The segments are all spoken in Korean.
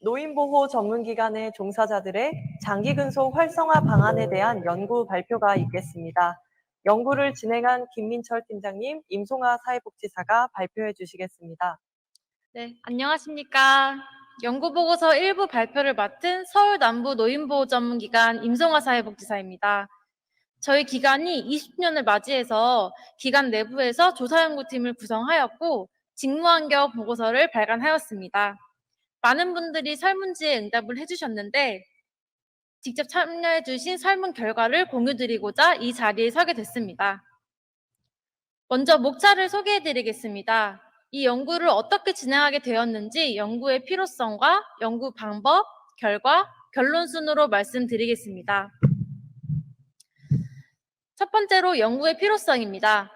노인보호 전문기관의 종사자들의 장기근속 활성화 방안에 대한 연구 발표가 있겠습니다. 연구를 진행한 김민철 팀장님, 임송아 사회복지사가 발표해 주시겠습니다. 네, 안녕하십니까. 연구보고서 일부 발표를 맡은 서울 남부 노인보호 전문기관 임송아 사회복지사입니다. 저희 기관이 20주년을 맞이해서 기관 내부에서 조사연구팀을 구성하였고 직무환경 보고서를 발간하였습니다. 많은 분들이 설문지에 응답을 해주셨는데 직접 참여해주신 설문 결과를 공유드리고자 이 자리에 서게 됐습니다. 먼저 목차를 소개해드리겠습니다. 이 연구를 어떻게 진행하게 되었는지 연구의 필요성과 연구 방법, 결과, 결론 순으로 말씀드리겠습니다. 첫 번째로 연구의 필요성입니다.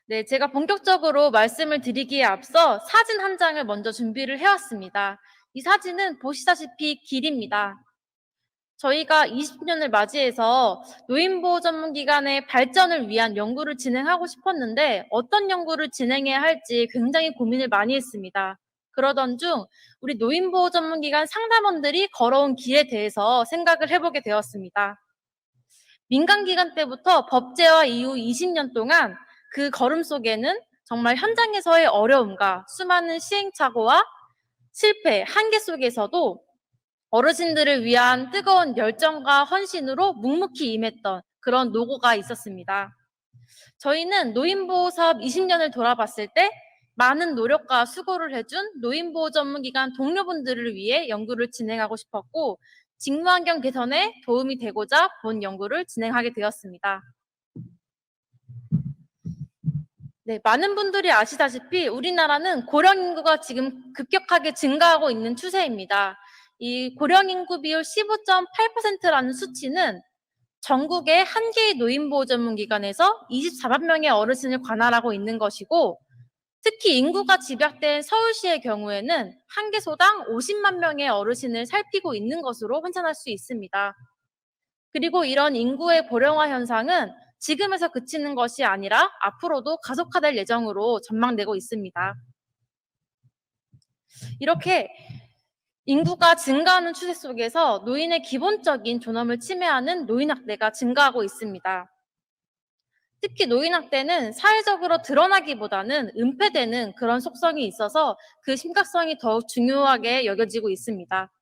네, 제가 본격적으로 말씀을 드리기에 앞서 사진 한 장을 먼저 준비를 해왔습니다. 이 사진은 보시다시피 길입니다. 저희가 20주년을 맞이해서 노인보호 전문기관의 발전을 위한 연구를 진행하고 싶었는데 어떤 연구를 진행해야 할지 굉장히 고민을 많이 했습니다. 그러던 중 우리 노인보호 전문기관 상담원들이 걸어온 길에 대해서 생각을 해보게 되었습니다. 민간기관 때부터 법제화 이후 20년 동안 그 걸음 속에는 정말 현장에서의 어려움과 수많은 시행착오와 실패, 한계 속에서도 어르신들을 위한 뜨거운 열정과 헌신으로 묵묵히 임했던 그런 노고가 있었습니다. 저희는 노인보호 사업 20년을 돌아봤을 때 많은 노력과 수고를 해준 노인보호 전문기관 동료분들을 위해 연구를 진행하고 싶었고 직무환경 개선에 도움이 되고자 본 연구를 진행하게 되었습니다. 네, 많은 분들이 아시다시피 우리나라는 고령 인구가 지금 급격하게 증가하고 있는 추세입니다. 이 고령 인구 비율 15.8%라는 수치는 전국의 한 개의 노인보호 전문기관에서 24만 명의 어르신을 관할하고 있는 것이고 특히 인구가 집약된 서울시의 경우에는 한 개소당 50만 명의 어르신을 살피고 있는 것으로 환산할 수 있습니다. 그리고 이런 인구의 고령화 현상은 지금에서 그치는 것이 아니라 앞으로도 가속화될 예정으로 전망되고 있습니다. 이렇게 인구가 증가하는 추세 속에서 노인의 기본적인 존엄을 침해하는 노인학대가 증가하고 있습니다. 특히 노인학대는 사회적으로 드러나기보다는 은폐되는 그런 속성이 있어서 그 심각성이 더욱 중요하게 여겨지고 있습니다.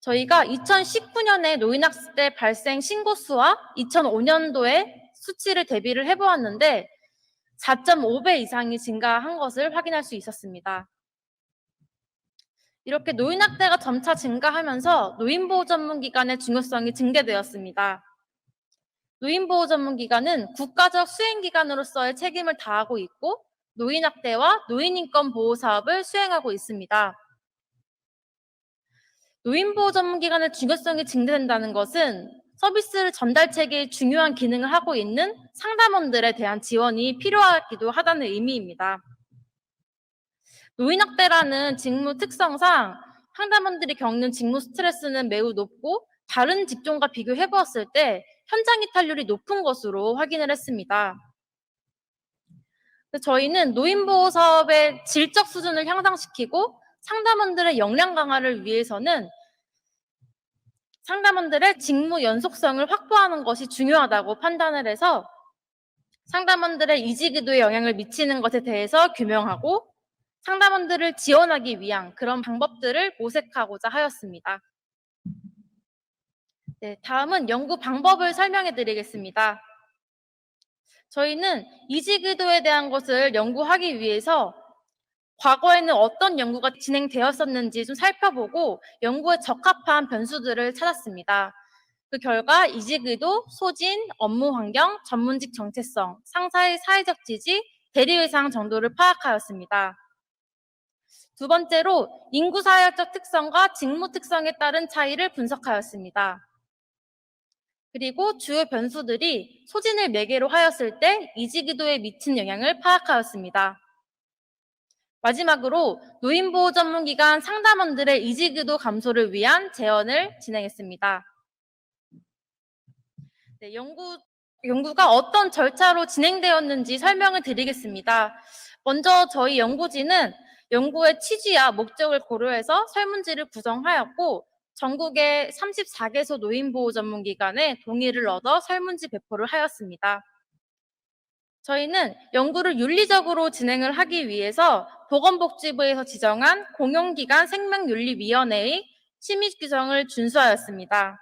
저희가 2019년에 노인학대 발생 신고수와 2005년도에 수치를 대비를 해보았는데 4.5배 이상이 증가한 것을 확인할 수 있었습니다. 이렇게 노인학대가 점차 증가하면서 노인보호 전문기관의 중요성이 증대되었습니다. 노인보호 전문기관은 국가적 수행기관으로서의 책임을 다하고 있고 노인학대와 노인인권 보호 사업을 수행하고 있습니다. 노인보호 전문기관의 중요성이 증대된다는 것은 서비스를 전달 체계의 중요한 기능을 하고 있는 상담원들에 대한 지원이 필요하기도 하다는 의미입니다. 노인학대라는 직무 특성상 상담원들이 겪는 직무 스트레스는 매우 높고 다른 직종과 비교해 보았을 때 현장 이탈률이 높은 것으로 확인을 했습니다. 저희는 노인보호 사업의 질적 수준을 향상시키고 상담원들의 역량 강화를 위해서는 상담원들의 직무 연속성을 확보하는 것이 중요하다고 판단을 해서 상담원들의 이직의도에 영향을 미치는 것에 대해서 규명하고 상담원들을 지원하기 위한 그런 방법들을 모색하고자 하였습니다. 네, 다음은 연구 방법을 설명해 드리겠습니다. 저희는 이직 의도에 대한 것을 연구하기 위해서 과거에는 어떤 연구가 진행되었었는지 좀 살펴보고 연구에 적합한 변수들을 찾았습니다. 그 결과 이직 의도, 소진, 업무 환경, 전문직 정체성, 상사의 사회적 지지, 대리 의상 정도를 파악하였습니다. 두 번째로 인구 사회적 특성과 직무 특성에 따른 차이를 분석하였습니다. 그리고 주요 변수들이 소진을 매개로 하였을 때 이직 의도에 미친 영향을 파악하였습니다. 마지막으로 노인보호 전문기관 상담원들의 이직 의도 감소를 위한 제언을 진행했습니다. 네, 연구가 어떤 절차로 진행되었는지 설명을 드리겠습니다. 먼저 저희 연구진은 연구의 취지와 목적을 고려해서 설문지를 구성하였고 전국의 34개소 노인보호 전문기관에 동의를 얻어 설문지 배포를 하였습니다. 저희는 연구를 윤리적으로 진행을 하기 위해서 보건복지부에서 지정한 공용기관 생명윤리위원회의 심의 규정을 준수하였습니다.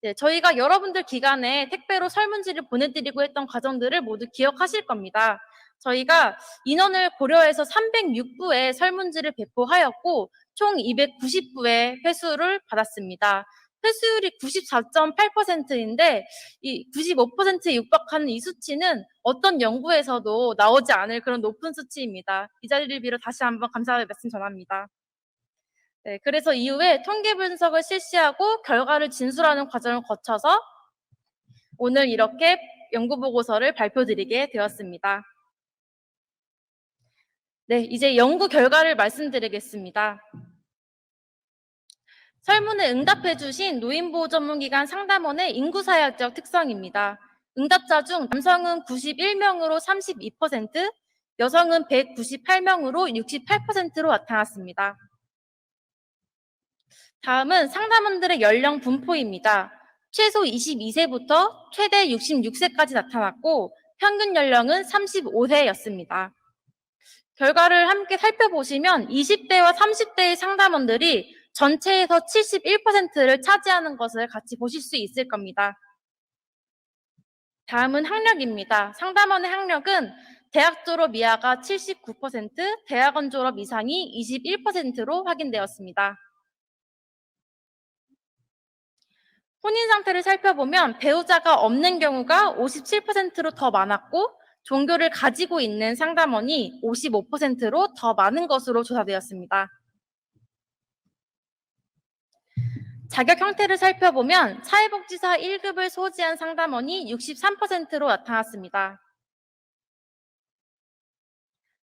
네, 저희가 여러분들 기관에 택배로 설문지를 보내드리고 했던 과정들을 모두 기억하실 겁니다. 저희가 인원을 고려해서 306부의 설문지를 배포하였고 총 290부의 회수를 받았습니다. 회수율이 94.8%인데 이 95%에 육박하는 이 수치는 어떤 연구에서도 나오지 않을 그런 높은 수치입니다. 이 자리를 빌어 다시 한번 감사의 말씀 전합니다. 네, 그래서 이후에 통계 분석을 실시하고 결과를 진술하는 과정을 거쳐서 오늘 이렇게 연구 보고서를 발표드리게 되었습니다. 네, 이제 연구 결과를 말씀드리겠습니다. 설문에 응답해 주신 노인보호 전문기관 상담원의 인구사회학적 특성입니다. 응답자 중 남성은 91명으로 32%, 여성은 198명으로 68%로 나타났습니다. 다음은 상담원들의 연령 분포입니다. 최소 22세부터 최대 66세까지 나타났고 평균 연령은 35세였습니다. 결과를 함께 살펴보시면 20대와 30대의 상담원들이 전체에서 71%를 차지하는 것을 같이 보실 수 있을 겁니다. 다음은 학력입니다. 상담원의 학력은 대학 졸업 이하가 79%, 대학원 졸업 이상이 21%로 확인되었습니다. 혼인 상태를 살펴보면 배우자가 없는 경우가 57%로 더 많았고 종교를 가지고 있는 상담원이 55%로 더 많은 것으로 조사되었습니다. 자격 형태를 살펴보면 사회복지사 1급을 소지한 상담원이 63%로 나타났습니다.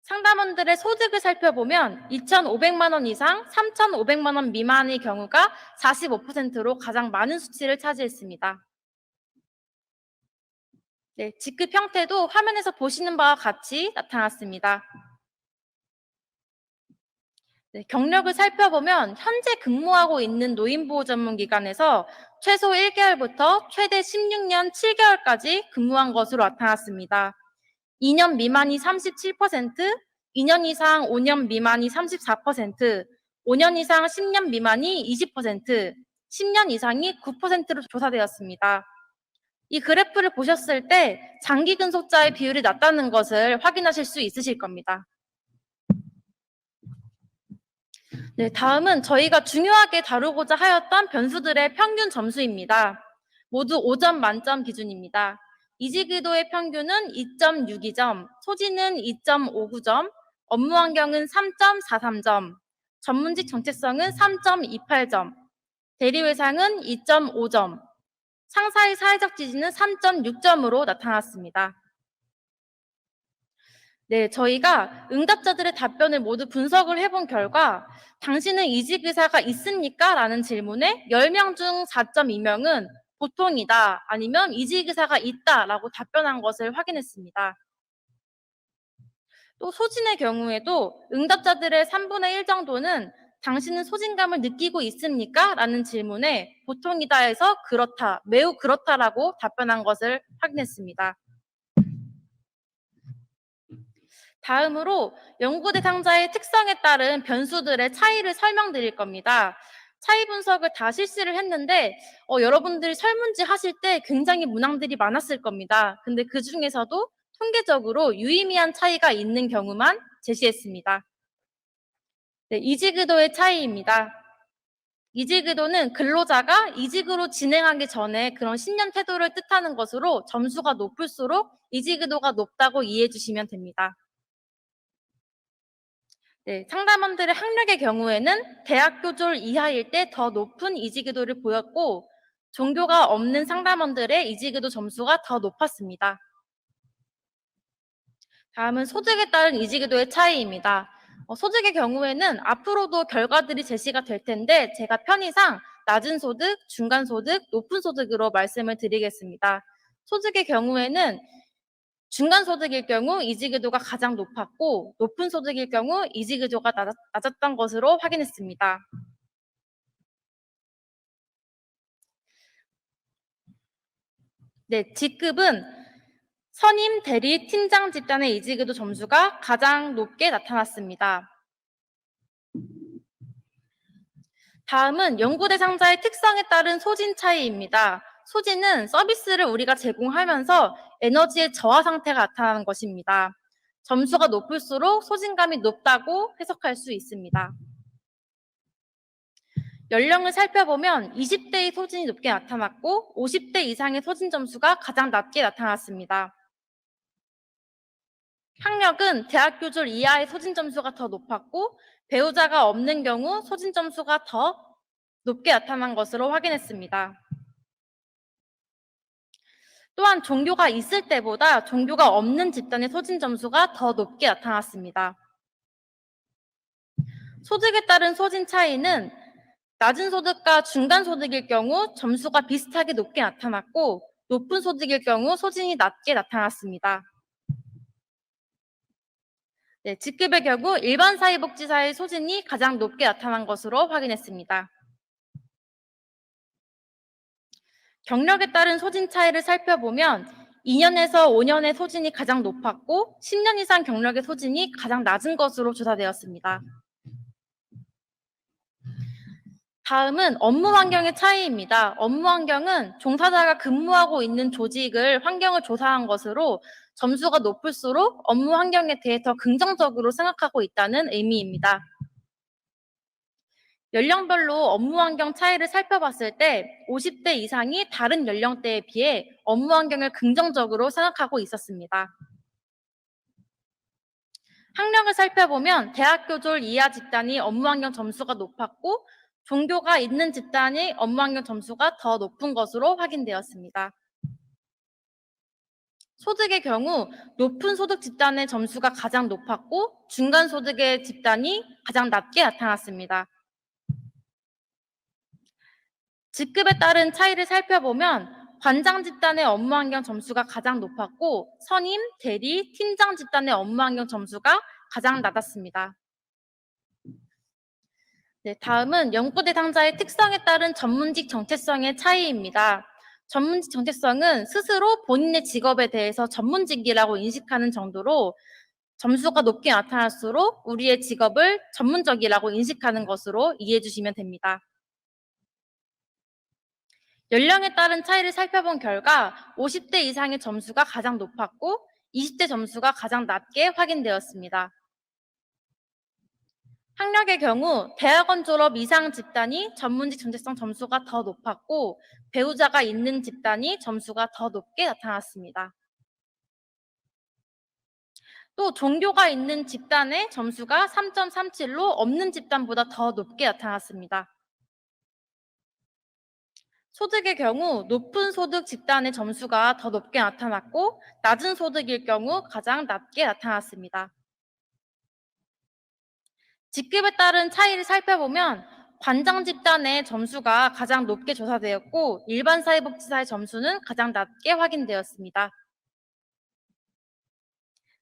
상담원들의 소득을 살펴보면 2,500만 원 이상, 3,500만 원 미만의 경우가 45%로 가장 많은 수치를 차지했습니다. 네, 직급 형태도 화면에서 보시는 바와 같이 나타났습니다. 네, 경력을 살펴보면 현재 근무하고 있는 노인보호 전문기관에서 최소 1개월부터 최대 16년 7개월까지 근무한 것으로 나타났습니다. 2년 미만이 37%, 2년 이상 5년 미만이 34%, 5년 이상 10년 미만이 20%, 10년 이상이 9%로 조사되었습니다. 이 그래프를 보셨을 때 장기 근속자의 비율이 낮다는 것을 확인하실 수 있으실 겁니다. 네, 다음은 저희가 중요하게 다루고자 하였던 변수들의 평균 점수입니다. 모두 5점 만점 기준입니다. 이직의도의 평균은 2.62점, 소진은 2.59점, 업무 환경은 3.43점, 전문직 정체성은 3.28점, 대리회상은 2.5점, 상사의 사회적 지지는 3.6점으로 나타났습니다. 네, 저희가 응답자들의 답변을 모두 분석을 해본 결과 당신은 이직 의사가 있습니까? 라는 질문에 10명 중 4.2명은 보통이다 아니면 이직 의사가 있다 라고 답변한 것을 확인했습니다. 또 소진의 경우에도 응답자들의 3분의 1 정도는 당신은 소진감을 느끼고 있습니까? 라는 질문에 보통이다에서 그렇다, 매우 그렇다라고 답변한 것을 확인했습니다. 다음으로 연구 대상자의 특성에 따른 변수들의 차이를 설명드릴 겁니다. 차이 분석을 다 실시를 했는데 여러분들이 설문지 하실 때 굉장히 문항들이 많았을 겁니다. 근데 그 중에서도 통계적으로 유의미한 차이가 있는 경우만 제시했습니다. 네, 이직의도의 차이입니다. 이직의도는 근로자가 이직으로 진행하기 전에 그런 신념 태도를 뜻하는 것으로 점수가 높을수록 이직의도가 높다고 이해해 주시면 됩니다. 네, 상담원들의 학력의 경우에는 대학교 졸 이하일 때 더 높은 이직의도를 보였고 종교가 없는 상담원들의 이직의도 점수가 더 높았습니다. 다음은 소득에 따른 이직의도의 차이입니다. 소득의 경우에는 앞으로도 결과들이 제시가 될 텐데 제가 편의상 낮은 소득, 중간 소득, 높은 소득으로 말씀을 드리겠습니다. 소득의 경우에는 중간 소득일 경우 이직의도가 가장 높았고 높은 소득일 경우 이직의도가 낮았던 것으로 확인했습니다. 네, 직급은 선임, 대리, 팀장 집단의 이직의도 점수가 가장 높게 나타났습니다. 다음은 연구 대상자의 특성에 따른 소진 차이입니다. 소진은 서비스를 우리가 제공하면서 에너지의 저하 상태가 나타나는 것입니다. 점수가 높을수록 소진감이 높다고 해석할 수 있습니다. 연령을 살펴보면 20대의 소진이 높게 나타났고 50대 이상의 소진 점수가 가장 낮게 나타났습니다. 학력은 대학 교졸 이하의 소진 점수가 더 높았고 배우자가 없는 경우 소진 점수가 더 높게 나타난 것으로 확인했습니다. 또한 종교가 있을 때보다 종교가 없는 집단의 소진 점수가 더 높게 나타났습니다. 소득에 따른 소진 차이는 낮은 소득과 중간 소득일 경우 점수가 비슷하게 높게 나타났고 높은 소득일 경우 소진이 낮게 나타났습니다. 네, 직급의 경우 일반 사회복지사의 소진이 가장 높게 나타난 것으로 확인했습니다. 경력에 따른 소진 차이를 살펴보면 2년에서 5년의 소진이 가장 높았고 10년 이상 경력의 소진이 가장 낮은 것으로 조사되었습니다. 다음은 업무 환경의 차이입니다. 업무 환경은 종사자가 근무하고 있는 조직을 환경을 조사한 것으로 점수가 높을수록 업무 환경에 대해 더 긍정적으로 생각하고 있다는 의미입니다. 연령별로 업무 환경 차이를 살펴봤을 때 50대 이상이 다른 연령대에 비해 업무 환경을 긍정적으로 생각하고 있었습니다. 학력을 살펴보면 대학 교졸 이하 집단이 업무 환경 점수가 높았고 종교가 있는 집단의 업무 환경 점수가 더 높은 것으로 확인되었습니다. 소득의 경우 높은 소득 집단의 점수가 가장 높았고 중간 소득의 집단이 가장 낮게 나타났습니다. 직급에 따른 차이를 살펴보면 관장 집단의 업무 환경 점수가 가장 높았고 선임, 대리, 팀장 집단의 업무 환경 점수가 가장 낮았습니다. 네, 다음은 연구 대상자의 특성에 따른 전문직 정체성의 차이입니다. 전문직 정체성은 스스로 본인의 직업에 대해서 전문직이라고 인식하는 정도로 점수가 높게 나타날수록 우리의 직업을 전문적이라고 인식하는 것으로 이해해 주시면 됩니다. 연령에 따른 차이를 살펴본 결과 50대 이상의 점수가 가장 높았고 20대 점수가 가장 낮게 확인되었습니다. 학력의 경우 대학원 졸업 이상 집단이 전문직 정체성 점수가 더 높았고 배우자가 있는 집단이 점수가 더 높게 나타났습니다. 또 종교가 있는 집단의 점수가 3.37로 없는 집단보다 더 높게 나타났습니다. 소득의 경우 높은 소득 집단의 점수가 더 높게 나타났고 낮은 소득일 경우 가장 낮게 나타났습니다. 직급에 따른 차이를 살펴보면 관장 집단의 점수가 가장 높게 조사되었고 일반 사회복지사의 점수는 가장 낮게 확인되었습니다.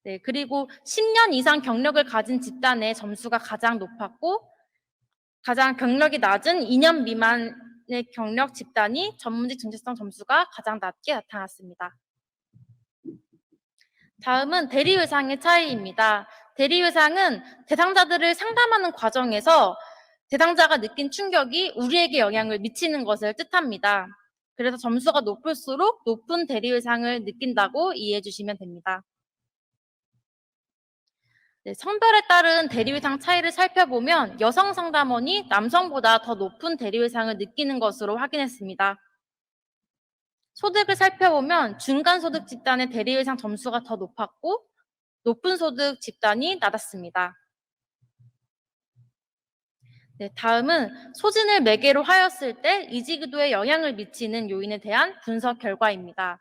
네, 그리고 10년 이상 경력을 가진 집단의 점수가 가장 높았고 가장 경력이 낮은 2년 미만의 경력 집단이 전문직 정체성 점수가 가장 낮게 나타났습니다. 다음은 대리회상의 차이입니다. 대리회상은 대상자들을 상담하는 과정에서 대상자가 느낀 충격이 우리에게 영향을 미치는 것을 뜻합니다. 그래서 점수가 높을수록 높은 대리회상을 느낀다고 이해해 주시면 됩니다. 네, 성별에 따른 대리회상 차이를 살펴보면 여성 상담원이 남성보다 더 높은 대리회상을 느끼는 것으로 확인했습니다. 소득을 살펴보면 중간 소득 집단의 대리회상 점수가 더 높았고 높은 소득 집단이 낮았습니다. 네, 다음은 소진을 매개로 하였을 때 이직의도에 영향을 미치는 요인에 대한 분석 결과입니다.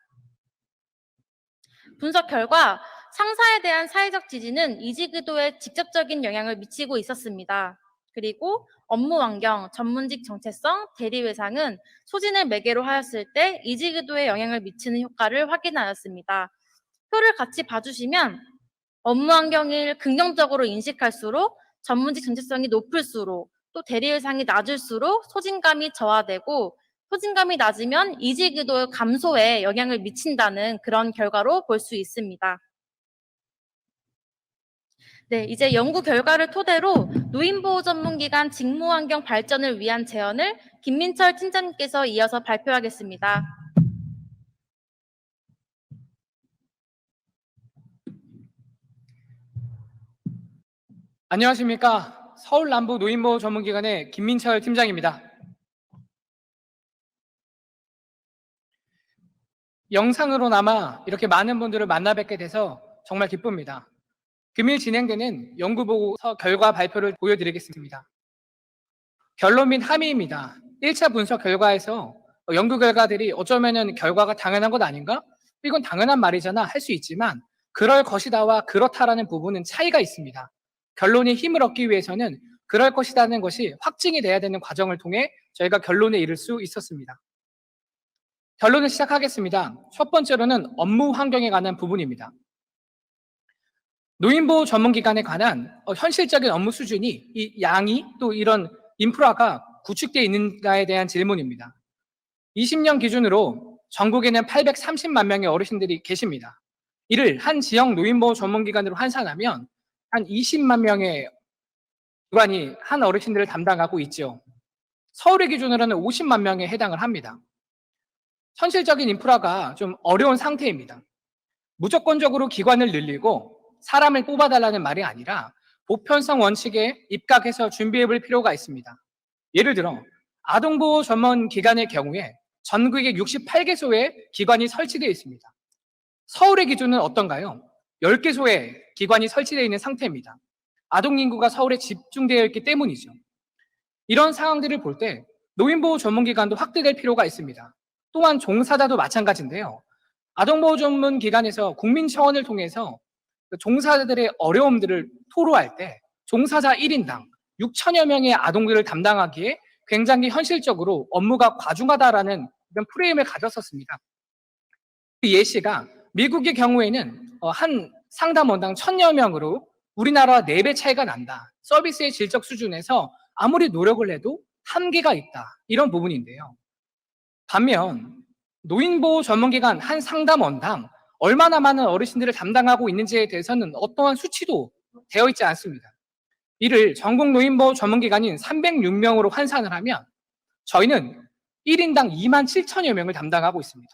분석 결과 상사에 대한 사회적 지지는 이직의도에 직접적인 영향을 미치고 있었습니다. 그리고 업무 환경, 전문직 정체성, 대리회상은 소진을 매개로 하였을 때 이직의도에 영향을 미치는 효과를 확인하였습니다. 표를 같이 봐주시면 업무 환경을 긍정적으로 인식할수록 전문직 정체성이 높을수록 또 대리 예상이 낮을수록 소진감이 저하되고 소진감이 낮으면 이직의도 감소에 영향을 미친다는 그런 결과로 볼 수 있습니다. 네, 이제 연구 결과를 토대로 노인보호 전문기관 직무환경 발전을 위한 제언을 김민철 팀장님께서 이어서 발표하겠습니다. 안녕하십니까. 서울 남부 노인보호 전문기관의 김민철 팀장입니다. 영상으로나마 이렇게 많은 분들을 만나 뵙게 돼서 정말 기쁩니다. 금일 진행되는 연구보고서 결과 발표를 보여드리겠습니다. 결론 및 함의입니다. 1차 분석 결과에서 연구 결과들이 어쩌면은 결과가 당연한 것 아닌가? 이건 당연한 말이잖아 할 수 있지만 그럴 것이다와 그렇다라는 부분은 차이가 있습니다. 결론에 힘을 얻기 위해서는 그럴 것이라는 것이 확증이 돼야 되는 과정을 통해 저희가 결론에 이를 수 있었습니다. 결론을 시작하겠습니다. 첫 번째로는 업무 환경에 관한 부분입니다. 노인보호 전문기관에 관한 현실적인 업무 수준이 이 양이 또 이런 인프라가 구축되어 있는가에 대한 질문입니다. 20년 기준으로 전국에는 830만 명의 어르신들이 계십니다. 이를 한 지역 노인보호 전문기관으로 환산하면 한 20만 명의 기관이 한 어르신들을 담당하고 있죠. 서울의 기준으로는 50만 명에 해당을 합니다. 현실적인 인프라가 좀 어려운 상태입니다. 무조건적으로 기관을 늘리고 사람을 뽑아달라는 말이 아니라 보편성 원칙에 입각해서 준비해 볼 필요가 있습니다. 예를 들어 아동보호 전문 기관의 경우에 전국에 68개소의 기관이 설치되어 있습니다. 서울의 기준은 어떤가요? 10개소의 기관이 설치되어 있는 상태입니다. 아동 인구가 서울에 집중되어 있기 때문이죠. 이런 상황들을 볼 때 노인보호 전문기관도 확대될 필요가 있습니다. 또한 종사자도 마찬가지인데요. 아동보호 전문기관에서 국민청원을 통해서 종사자들의 어려움들을 토로할 때 종사자 1인당 6천여 명의 아동들을 담당하기에 굉장히 현실적으로 업무가 과중하다라는 이런 프레임을 가졌었습니다. 그 예시가 미국의 경우에는 한 상담원당 1,000여 명으로 우리나라와 4배 차이가 난다. 서비스의 질적 수준에서 아무리 노력을 해도 한계가 있다. 이런 부분인데요. 반면 노인보호 전문기관 한 상담원당 얼마나 많은 어르신들을 담당하고 있는지에 대해서는 어떠한 수치도 되어 있지 않습니다. 이를 전국 노인보호 전문기관인 306명으로 환산을 하면 저희는 1인당 2만 7천여 명을 담당하고 있습니다.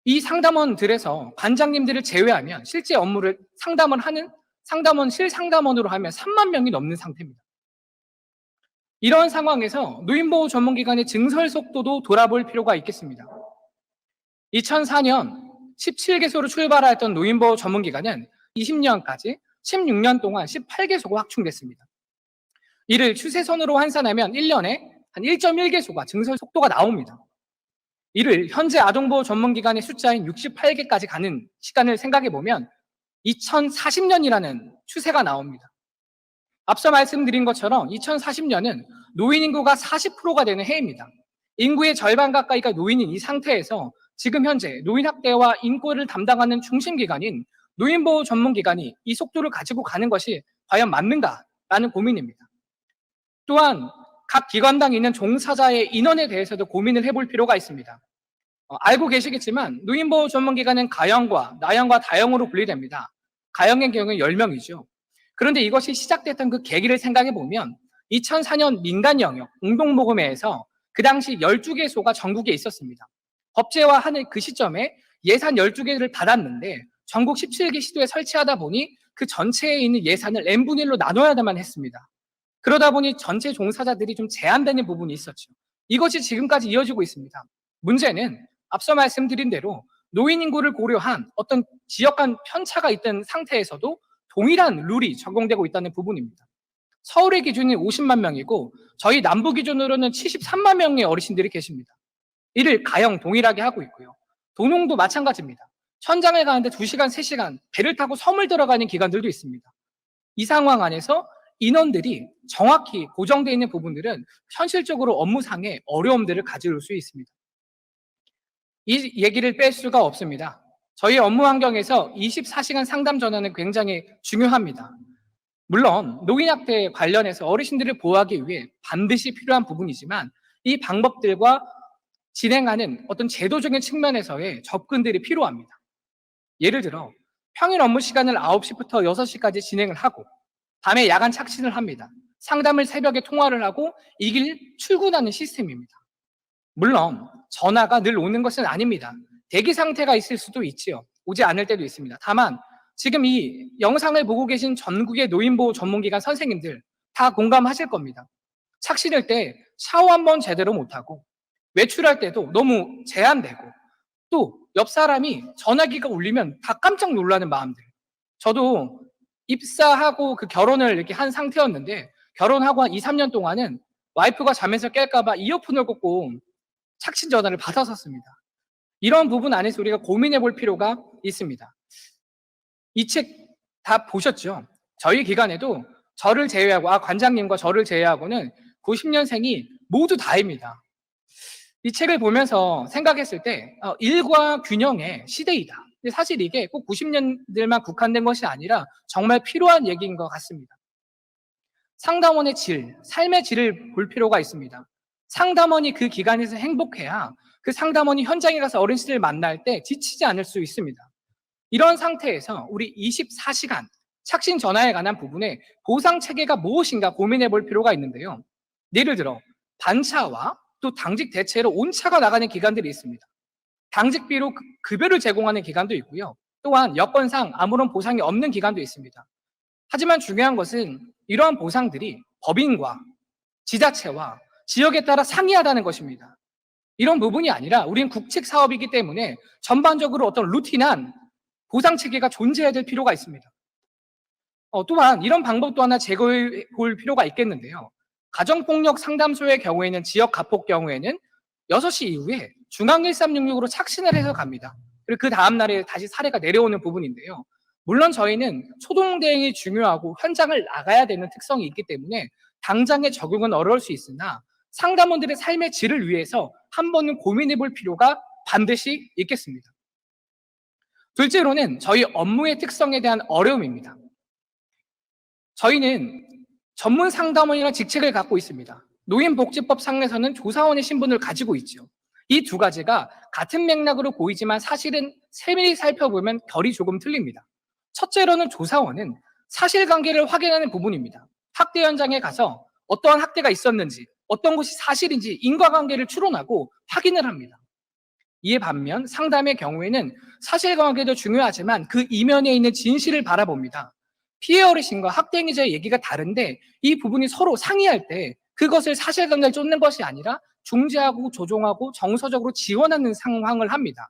이 상담원들에서 관장님들을 제외하면 실제 업무를 상담을 하는 상담원, 실상담원으로 하면 3만 명이 넘는 상태입니다. 이런 상황에서 노인보호 전문기관의 증설 속도도 돌아볼 필요가 있겠습니다. 2004년 17개소로 출발하였던 노인보호 전문기관은 20년까지 16년 동안 18개소가 확충됐습니다. 이를 추세선으로 환산하면 1년에 한 1.1개소가 증설 속도가 나옵니다. 이를 현재 아동보호 전문기관의 숫자인 68개까지 가는 시간을 생각해 보면 2040년이라는 추세가 나옵니다. 앞서 말씀드린 것처럼 2040년은 노인 인구가 40%가 되는 해입니다. 인구의 절반 가까이가 노인인 이 상태에서 지금 현재 노인 학대와 인권을 담당하는 중심기관인 노인보호 전문기관이 이 속도를 가지고 가는 것이 과연 맞는가라는 고민입니다. 또한 각 기관당 있는 종사자의 인원에 대해서도 고민을 해볼 필요가 있습니다. 알고 계시겠지만 노인보호 전문기관은 가형과 나형과 다형으로 분리됩니다. 가형의 경우는 10명이죠. 그런데 이것이 시작됐던 그 계기를 생각해 보면 2004년 민간 영역 공동모금회에서 그 당시 12개소가 전국에 있었습니다. 법제화하는 그 시점에 예산 12개를 받았는데 전국 17개 시도에 설치하다 보니 그 전체에 있는 예산을 n분의 1로 나눠야만 했습니다. 그러다 보니 전체 종사자들이 좀 제한되는 부분이 있었죠. 이것이 지금까지 이어지고 있습니다. 문제는 앞서 말씀드린 대로 노인 인구를 고려한 어떤 지역 간 편차가 있던 상태에서도 동일한 룰이 적용되고 있다는 부분입니다. 서울의 기준이 50만 명이고 저희 남부 기준으로는 73만 명의 어르신들이 계십니다. 이를 가형 동일하게 하고 있고요. 도농도 마찬가지입니다. 천장에 가는데 2시간, 3시간 배를 타고 섬을 들어가는 기관들도 있습니다. 이 상황 안에서 인원들이 정확히 고정되어 있는 부분들은 현실적으로 업무상의 어려움들을 가져올 수 있습니다. 이 얘기를 뺄 수가 없습니다. 저희 업무 환경에서 24시간 상담 전화는 굉장히 중요합니다. 물론 노인학대 관련해서 어르신들을 보호하기 위해 반드시 필요한 부분이지만 이 방법들과 진행하는 어떤 제도적인 측면에서의 접근들이 필요합니다. 예를 들어 평일 업무 시간을 9시부터 6시까지 진행을 하고 밤에 야간 착신을 합니다. 상담을 새벽에 통화를 하고 이 길 출근하는 시스템입니다. 물론 전화가 늘 오는 것은 아닙니다. 대기 상태가 있을 수도 있지요. 오지 않을 때도 있습니다. 다만 지금 이 영상을 보고 계신 전국의 노인보호 전문기관 선생님들 다 공감하실 겁니다. 착신할 때 샤워 한번 제대로 못하고 외출할 때도 너무 제한되고 또 옆 사람이 전화기가 울리면 다 깜짝 놀라는 마음들. 저도 입사하고 그 결혼을 이렇게 한 상태였는데 결혼하고 한 2, 3년 동안은 와이프가 잠에서 깰까봐 이어폰을 꽂고 착신 전화를 받았었습니다. 이런 부분 안에서 우리가 고민해 볼 필요가 있습니다. 이 책 다 보셨죠? 저희 기관에도 저를 제외하고, 관장님과 저를 제외하고는 90년생이 모두 다입니다. 이 책을 보면서 생각했을 때 일과 균형의 시대이다. 근데 사실 이게 꼭 90년들만 국한된 것이 아니라 정말 필요한 얘기인 것 같습니다. 상담원의 질, 삶의 질을 볼 필요가 있습니다. 상담원이 그 기관에서 행복해야 그 상담원이 현장에 가서 어르신을 만날 때 지치지 않을 수 있습니다. 이런 상태에서 우리 24시간 착신 전화에 관한 부분에 보상 체계가 무엇인가 고민해 볼 필요가 있는데요. 예를 들어 반차와 또 당직 대체로 온차가 나가는 기관들이 있습니다. 당직비로 급여를 제공하는 기관도 있고요. 또한 여건상 아무런 보상이 없는 기관도 있습니다. 하지만 중요한 것은 이러한 보상들이 법인과 지자체와 지역에 따라 상이하다는 것입니다. 이런 부분이 아니라 우리는 국책 사업이기 때문에 전반적으로 어떤 루틴한 보상 체계가 존재해야 될 필요가 있습니다. 또한 이런 방법도 하나 제거해 볼 필요가 있겠는데요. 가정폭력 상담소의 경우에는 지역 가폭 경우에는 6시 이후에 중앙 1366으로 착신을 해서 갑니다. 그리고 그 다음 날에 다시 사례가 내려오는 부분인데요. 물론 저희는 초동 대응이 중요하고 현장을 나가야 되는 특성이 있기 때문에 당장의 적용은 어려울 수 있으나 상담원들의 삶의 질을 위해서 한 번은 고민해 볼 필요가 반드시 있겠습니다. 둘째로는 저희 업무의 특성에 대한 어려움입니다. 저희는 전문 상담원이라는 직책을 갖고 있습니다. 노인복지법 상에서는 조사원의 신분을 가지고 있죠. 이 두 가지가 같은 맥락으로 보이지만 사실은 세밀히 살펴보면 결이 조금 틀립니다. 첫째로는 조사원은 사실관계를 확인하는 부분입니다. 학대 현장에 가서 어떠한 학대가 있었는지, 어떤 것이 사실인지 인과관계를 추론하고 확인을 합니다. 이에 반면 상담의 경우에는 사실관계도 중요하지만 그 이면에 있는 진실을 바라봅니다. 피해 어르신과 학대 행위자의 얘기가 다른데 이 부분이 서로 상의할 때 그것을 사실관계를 쫓는 것이 아니라 중재하고 조정하고 정서적으로 지원하는 상황을 합니다.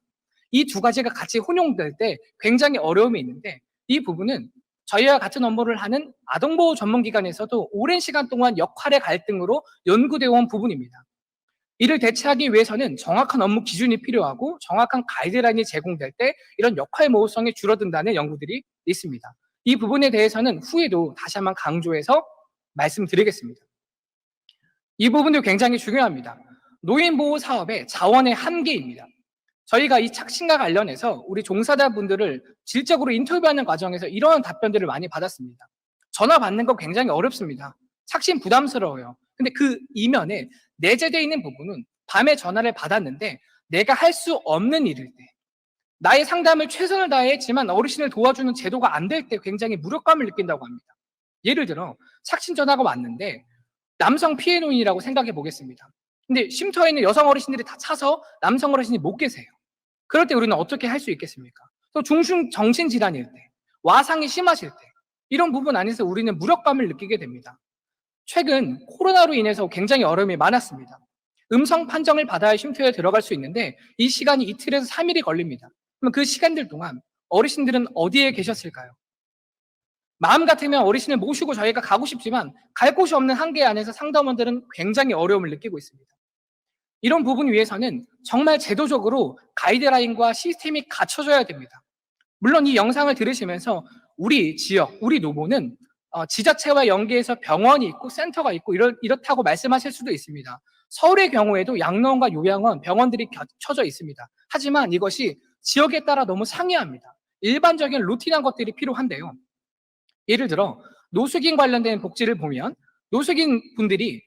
이 두 가지가 같이 혼용될 때 굉장히 어려움이 있는데 이 부분은 저희와 같은 업무를 하는 아동보호 전문기관에서도 오랜 시간 동안 역할의 갈등으로 연구되어 온 부분입니다. 이를 대체하기 위해서는 정확한 업무 기준이 필요하고 정확한 가이드라인이 제공될 때 이런 역할 모호성이 줄어든다는 연구들이 있습니다. 이 부분에 대해서는 후에도 다시 한번 강조해서 말씀드리겠습니다. 이 부분도 굉장히 중요합니다. 노인보호 사업의 자원의 한계입니다. 저희가 이 착신과 관련해서 우리 종사자분들을 질적으로 인터뷰하는 과정에서 이러한 답변들을 많이 받았습니다. 전화 받는 거 굉장히 어렵습니다. 착신 부담스러워요. 근데 그 이면에 내재되어 있는 부분은 밤에 전화를 받았는데 내가 할 수 없는 일일 때 나의 상담을 최선을 다했지만 어르신을 도와주는 제도가 안 될 때 굉장히 무력감을 느낀다고 합니다. 예를 들어 착신 전화가 왔는데 남성 피해 노인이라고 생각해 보겠습니다. 근데 쉼터에 있는 여성 어르신들이 다 차서 남성 어르신이 못 계세요. 그럴 때 우리는 어떻게 할 수 있겠습니까? 또 중증 정신질환일 때, 와상이 심하실 때 이런 부분 안에서 우리는 무력감을 느끼게 됩니다. 최근 코로나로 인해서 굉장히 어려움이 많았습니다. 음성 판정을 받아야 쉼터에 들어갈 수 있는데 이 시간이 이틀에서 3일이 걸립니다. 그럼 그 시간들 동안 어르신들은 어디에 계셨을까요? 마음 같으면 어르신을 모시고 저희가 가고 싶지만 갈 곳이 없는 한계 안에서 상담원들은 굉장히 어려움을 느끼고 있습니다. 이런 부분 위해서는 정말 제도적으로 가이드라인과 시스템이 갖춰져야 됩니다. 물론 이 영상을 들으시면서 우리 지역, 우리 노보는 지자체와 연계해서 병원이 있고 센터가 있고 이렇다고 말씀하실 수도 있습니다. 서울의 경우에도 양로원과 요양원, 병원들이 겹쳐져 있습니다. 하지만 이것이 지역에 따라 너무 상이합니다. 일반적인 루틴한 것들이 필요한데요. 예를 들어 노숙인 관련된 복지를 보면 노숙인 분들이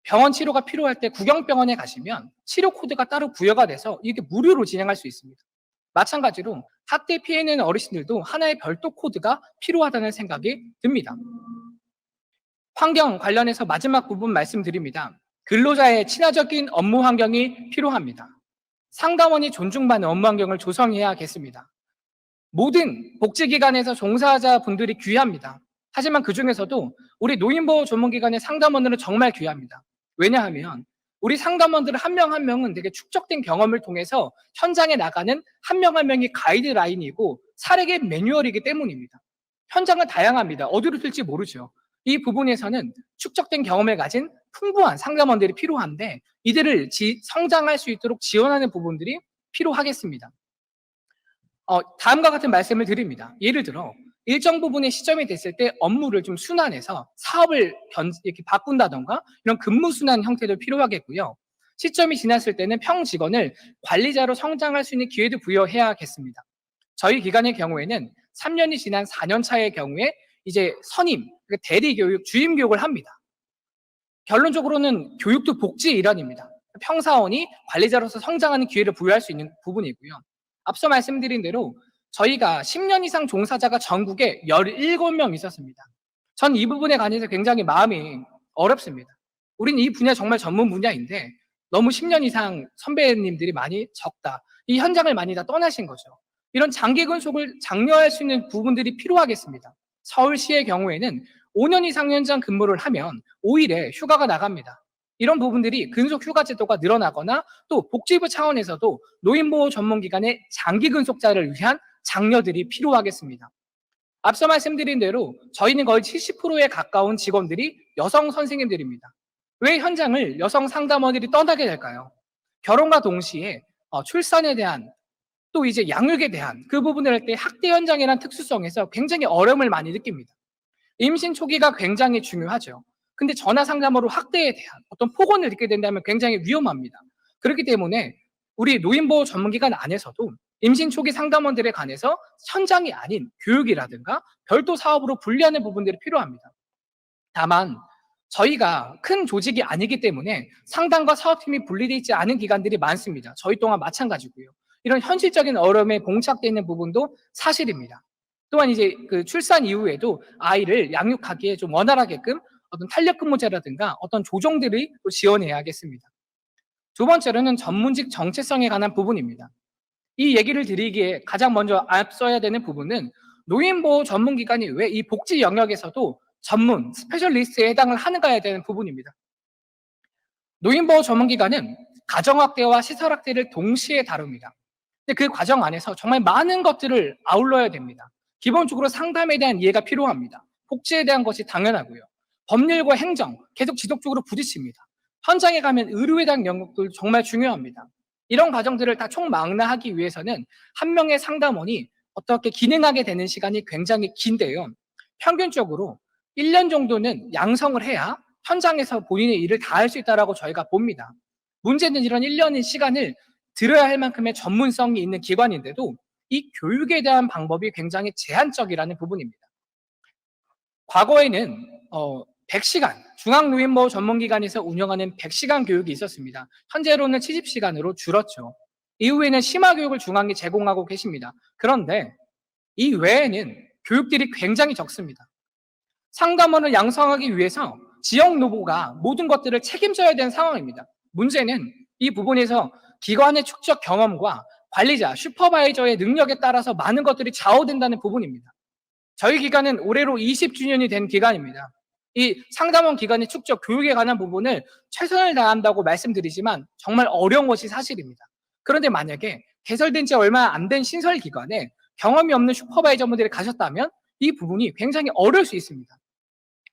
병원 치료가 필요할 때 구경병원에 가시면 치료 코드가 따로 부여가 돼서 이게 무료로 진행할 수 있습니다. 마찬가지로 학대 피해 있는 어르신들도 하나의 별도 코드가 필요하다는 생각이 듭니다. 환경 관련해서 마지막 부분 말씀드립니다. 근로자의 친화적인 업무 환경이 필요합니다. 상담원이 존중받는 업무 환경을 조성해야겠습니다. 모든 복지기관에서 종사자분들이 귀합니다. 하지만 그중에서도 우리 노인보호 전문기관의 상담원들은 정말 귀합니다. 왜냐하면 우리 상담원들 한 명 한 명은 되게 축적된 경험을 통해서 현장에 나가는 한 명 한 명이 가이드라인이고 사례의 매뉴얼이기 때문입니다. 현장은 다양합니다. 어디로 튈지 모르죠. 이 부분에서는 축적된 경험을 가진 풍부한 상담원들이 필요한데 이들을 성장할 수 있도록 지원하는 부분들이 필요하겠습니다. 다음과 같은 말씀을 드립니다. 예를 들어 일정 부분의 시점이 됐을 때 업무를 좀 순환해서 사업을 이렇게 바꾼다던가 이런 근무 순환 형태도 필요하겠고요. 시점이 지났을 때는 평직원을 관리자로 성장할 수 있는 기회도 부여해야겠습니다. 저희 기관의 경우에는 3년이 지난 4년 차의 경우에 이제 선임, 대리 교육, 주임 교육을 합니다. 결론적으로는 교육도 복지의 일환입니다. 평사원이 관리자로서 성장하는 기회를 부여할 수 있는 부분이고요. 앞서 말씀드린 대로 저희가 10년 이상 종사자가 전국에 17명 있었습니다. 전 이 부분에 관해서 굉장히 마음이 어렵습니다. 우린 이 분야 정말 전문 분야인데 너무 10년 이상 선배님들이 많이 적다. 이 현장을 많이 다 떠나신 거죠. 이런 장기 근속을 장려할 수 있는 부분들이 필요하겠습니다. 서울시의 경우에는 5년 이상 현장 근무를 하면 5일에 휴가가 나갑니다. 이런 부분들이 근속 휴가 제도가 늘어나거나 또 복지부 차원에서도 노인보호 전문기관의 장기 근속자를 위한 장려들이 필요하겠습니다. 앞서 말씀드린 대로 저희는 거의 70%에 가까운 직원들이 여성 선생님들입니다. 왜 현장을 여성 상담원들이 떠나게 될까요? 결혼과 동시에 출산에 대한 또 이제 양육에 대한 그 부분을 할 때 학대 현장이라는 특수성에서 굉장히 어려움을 많이 느낍니다. 임신 초기가 굉장히 중요하죠. 근데 전화 상담으로 학대에 대한 어떤 폭언을 듣게 된다면 굉장히 위험합니다. 그렇기 때문에 우리 노인보호 전문기관 안에서도 임신 초기 상담원들에 관해서 현장이 아닌 교육이라든가 별도 사업으로 분리하는 부분들이 필요합니다. 다만 저희가 큰 조직이 아니기 때문에 상담과 사업팀이 분리되어 있지 않은 기관들이 많습니다. 저희 또한 마찬가지고요. 이런 현실적인 어려움에 봉착되어 있는 부분도 사실입니다. 또한 이제 그 출산 이후에도 아이를 양육하기에 좀 원활하게끔 어떤 탄력 근무제라든가 어떤 조정들이 또 지원해야겠습니다. 두 번째로는 전문직 정체성에 관한 부분입니다. 이 얘기를 드리기에 가장 먼저 앞서야 되는 부분은 노인보호 전문기관이 왜 이 복지 영역에서도 전문, 스페셜리스트에 해당을 하는가에 대한 부분입니다. 노인보호 전문기관은 가정학대와 시설학대를 동시에 다룹니다. 근데 그 과정 안에서 정말 많은 것들을 아울러야 됩니다. 기본적으로 상담에 대한 이해가 필요합니다. 복지에 대한 것이 당연하고요. 법률과 행정, 계속 지속적으로 부딪힙니다. 현장에 가면 의료에 대한 영역도 정말 중요합니다. 이런 과정들을 다 총망라하기 위해서는 한 명의 상담원이 어떻게 기능하게 되는 시간이 굉장히 긴데요. 평균적으로 1년 정도는 양성을 해야 현장에서 본인의 일을 다 할 수 있다고 저희가 봅니다. 문제는 이런 1년의 시간을 들어야 할 만큼의 전문성이 있는 기관인데도 이 교육에 대한 방법이 굉장히 제한적이라는 부분입니다. 과거에는 100시간, 중앙노인보호 전문기관에서 운영하는 100시간 교육이 있었습니다. 현재로는 70시간으로 줄었죠. 이후에는 심화교육을 중앙이 제공하고 계십니다. 그런데 이 외에는 교육들이 굉장히 적습니다. 상담원을 양성하기 위해서 지역 노보가 모든 것들을 책임져야 되는 상황입니다. 문제는 이 부분에서 기관의 축적 경험과 관리자, 슈퍼바이저의 능력에 따라서 많은 것들이 좌우된다는 부분입니다. 저희 기관은 올해로 20주년이 된 기관입니다. 이 상담원 기관의 축적 교육에 관한 부분을 최선을 다한다고 말씀드리지만 정말 어려운 것이 사실입니다. 그런데 만약에 개설된 지 얼마 안 된 신설 기관에 경험이 없는 슈퍼바이저분들이 가셨다면 이 부분이 굉장히 어려울 수 있습니다.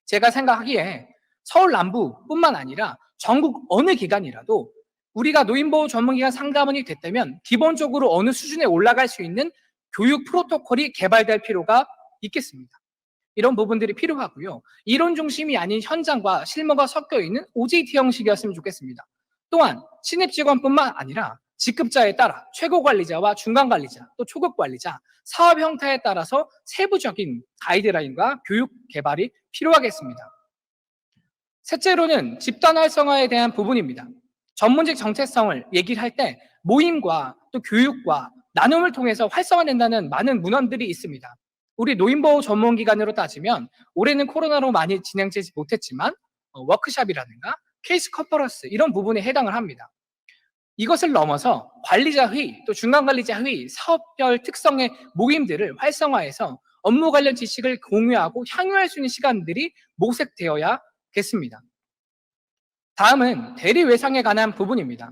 제가 생각하기에 서울 남부뿐만 아니라 전국 어느 기관이라도 우리가 노인보호 전문기관 상담원이 됐다면 기본적으로 어느 수준에 올라갈 수 있는 교육 프로토콜이 개발될 필요가 있겠습니다. 이런 부분들이 필요하고요. 이론 중심이 아닌 현장과 실무가 섞여 있는 OJT 형식이었으면 좋겠습니다. 또한 신입 직원뿐만 아니라 직급자에 따라 최고 관리자와 중간 관리자, 또 초급 관리자, 사업 형태에 따라서 세부적인 가이드라인과 교육 개발이 필요하겠습니다. 셋째로는 집단 활성화에 대한 부분입니다. 전문직 정체성을 얘기를 할 때 모임과 또 교육과 나눔을 통해서 활성화된다는 많은 문헌들이 있습니다. 우리 노인보호 전문기관으로 따지면 올해는 코로나로 많이 진행되지 못했지만 워크숍이라든가 케이스 컨퍼런스 이런 부분에 해당을 합니다. 이것을 넘어서 관리자 회의, 또 중간 관리자 회의, 사업별 특성의 모임들을 활성화해서 업무 관련 지식을 공유하고 향유할 수 있는 시간들이 모색되어야겠습니다. 다음은 대리외상에 관한 부분입니다.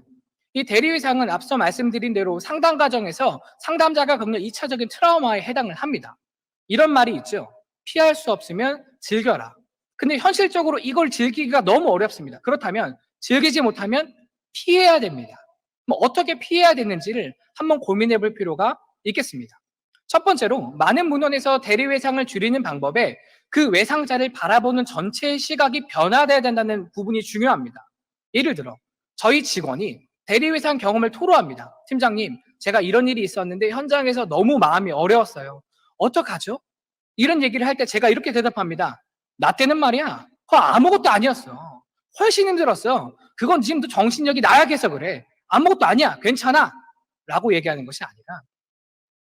이 대리외상은 앞서 말씀드린 대로 상담 과정에서 상담자가 겪는 2차적인 트라우마에 해당을 합니다. 이런 말이 있죠. 피할 수 없으면 즐겨라. 근데 현실적으로 이걸 즐기기가 너무 어렵습니다. 그렇다면 즐기지 못하면 피해야 됩니다. 어떻게 피해야 되는지를 한번 고민해 볼 필요가 있겠습니다. 첫 번째로 많은 문헌에서 대리외상을 줄이는 방법에 그 외상자를 바라보는 전체의 시각이 변화돼야 된다는 부분이 중요합니다. 예를 들어 저희 직원이 대리외상 경험을 토로합니다. 팀장님, 제가 이런 일이 있었는데 현장에서 너무 마음이 어려웠어요. 어떡하죠? 이런 얘기를 할 때 제가 이렇게 대답합니다. 나 때는 말이야, 그거 아무것도 아니었어. 훨씬 힘들었어. 그건 지금도 정신력이 나약해서 그래. 아무것도 아니야. 괜찮아. 라고 얘기하는 것이 아니라